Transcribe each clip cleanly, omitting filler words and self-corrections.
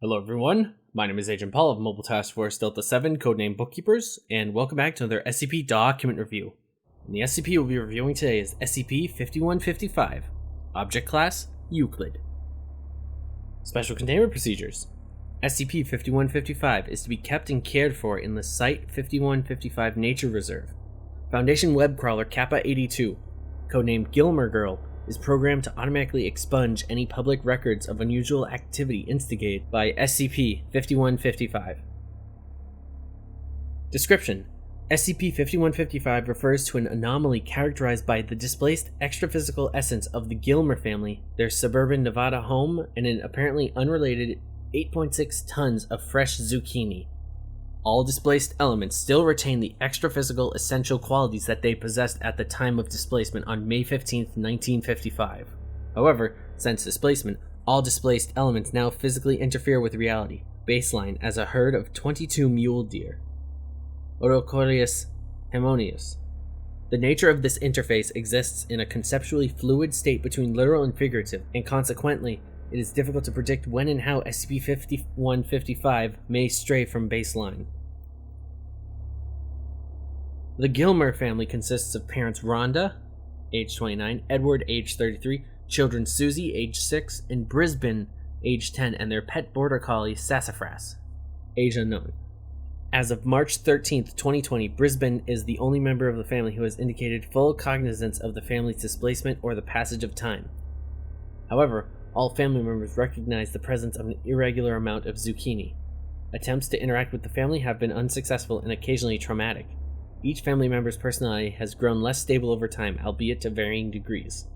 Hello everyone, my name is Agent Paul of Mobile Task Force Delta 7, codename Bookkeepers, and welcome back to another SCP document review. And the SCP we'll be reviewing today is SCP-5155, Object Class, Euclid. Special Containment Procedures. SCP-5155 is to be kept and cared for in the Site-5155 Nature Reserve. Foundation Web Crawler Kappa-82, codenamed Gilmer Girl, is programmed to automatically expunge any public records of unusual activity instigated by SCP-5155. Description: SCP-5155 refers to an anomaly characterized by the displaced extraphysical essence of the Gilmer family, their suburban Nevada home, and an apparently unrelated 8.6 tons of fresh zucchini. All displaced elements still retain the extraphysical essential qualities that they possessed at the time of displacement on May 15, 1955. However, since displacement, all displaced elements now physically interfere with reality, baseline as a herd of 22 mule deer. Odocoreus harmonius. The nature of this interface exists in a conceptually fluid state between literal and figurative, and consequently, it is difficult to predict when and how SCP-5155 may stray from baseline. The Gilmer family consists of parents Rhonda, age 29, Edward, age 33, children Susie, age 6, and Brisbane, age 10, and their pet border collie Sassafras, age unknown. As of March 13, 2020, Brisbane is the only member of the family who has indicated full cognizance of the family's displacement or the passage of time. However, all family members recognize the presence of an irregular amount of zucchini. Attempts to interact with the family have been unsuccessful and occasionally traumatic. Each family member's personality has grown less stable over time, albeit to varying degrees.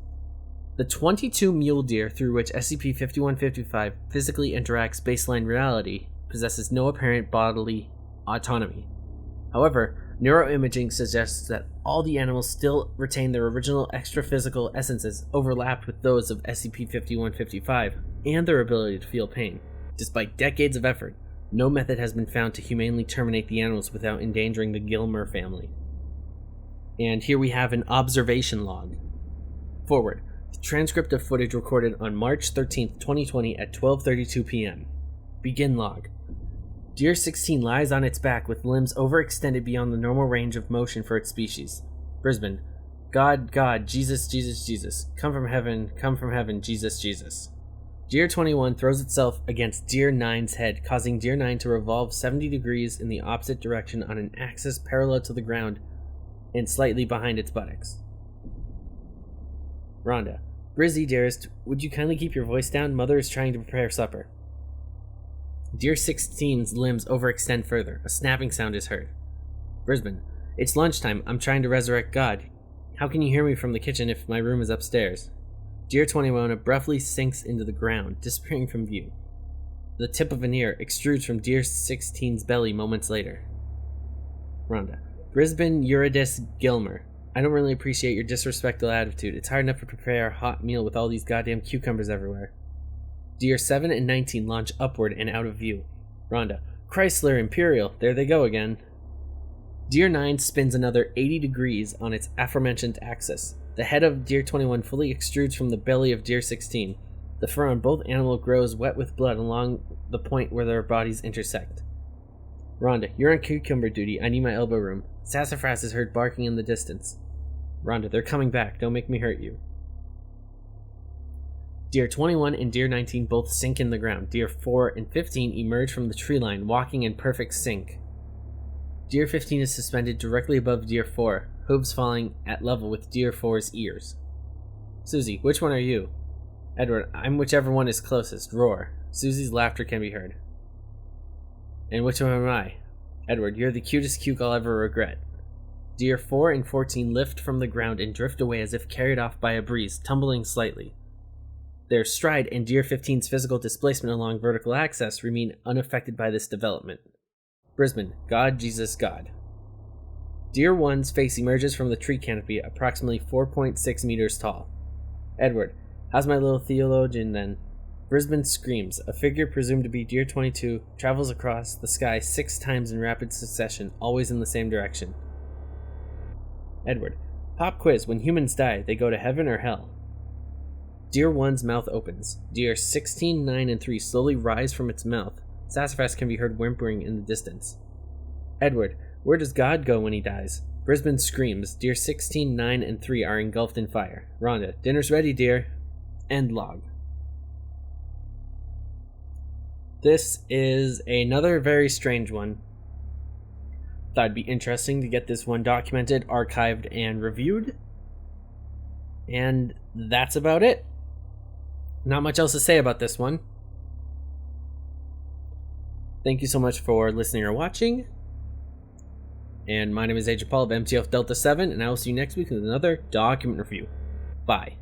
The 22 mule deer through which SCP-5155 physically interacts baseline reality possesses no apparent bodily autonomy. However, neuroimaging suggests that all the animals still retain their original extraphysical essences overlapped with those of SCP-5155 and their ability to feel pain. Despite decades of effort, no method has been found to humanely terminate the animals without endangering the Gilmer family. And here we have an observation log. Forward. The transcript of footage recorded on March 13, 2020 at 12:32 p.m. Begin log. Deer 16 lies on its back with limbs overextended beyond the normal range of motion for its species. Brisbane. God, God, Jesus, Jesus, Jesus. Come from heaven, Jesus, Jesus. Deer 21 throws itself against Deer 9's head, causing Deer 9 to revolve 70 degrees in the opposite direction on an axis parallel to the ground and slightly behind its buttocks. Rhonda. Brizzy, dearest, would you kindly keep your voice down? Mother is trying to prepare supper. Deer 16's limbs overextend further. A snapping sound is heard. Brisbane. It's lunchtime. I'm trying to resurrect God. How can you hear me from the kitchen if my room is upstairs? Deer 21 abruptly sinks into the ground, disappearing from view. The tip of an ear extrudes from Deer 16's belly moments later. Rhonda. Brisbane Eurydice Gilmer. I don't really appreciate your disrespectful attitude. It's hard enough to prepare a hot meal with all these goddamn cucumbers everywhere. Deer 7 and 19 launch upward and out of view. Rhonda. Chrysler Imperial, there they go again. Deer 9 spins another 80 degrees on its aforementioned axis. The head of Deer 21 fully extrudes from the belly of Deer 16. The fur on both animals grows wet with blood along the point where their bodies intersect. Rhonda. You're on cucumber duty. I need my elbow room. Sassafras is heard barking in the distance. Rhonda. They're coming back. Don't make me hurt you. Deer 21 and Deer 19 both sink in the ground. Deer 4 and 15 emerge from the tree line, walking in perfect sync. Deer 15 is suspended directly above Deer 4, hooves falling at level with Deer 4's ears. Susie, which one are you? Edward, I'm whichever one is closest. Roar. Susie's laughter can be heard. And which one am I? Edward, you're the cutest cuke I'll ever regret. Deer 4 and 14 lift from the ground and drift away as if carried off by a breeze, tumbling slightly. Their stride and Deer 15's physical displacement along vertical axis remain unaffected by this development. Brisbane. God, Jesus, God. Deer 1's face emerges from the tree canopy, approximately 4.6 meters tall. Edward. How's my little theologian then? Brisbane screams. A figure presumed to be Deer 22 travels across the sky 6 times in rapid succession, always in the same direction. Edward. Pop quiz. When humans die, they go to heaven or hell? Deer 1's mouth opens. Deer 16, 9, and 3 slowly rise from its mouth. Sassafras can be heard whimpering in the distance. Edward, where does God go when he dies? Brisbane screams. Deer 16, 9, and 3 are engulfed in fire. Rhonda, dinner's ready, dear. End log. This is another very strange one. Thought it'd be interesting to get this one documented, archived, and reviewed. And that's about it. Not much else to say about this one. Thank you so much for listening or watching. And my name is Agent Paul of MTF Delta 7, and I will see you next week with another document review. Bye.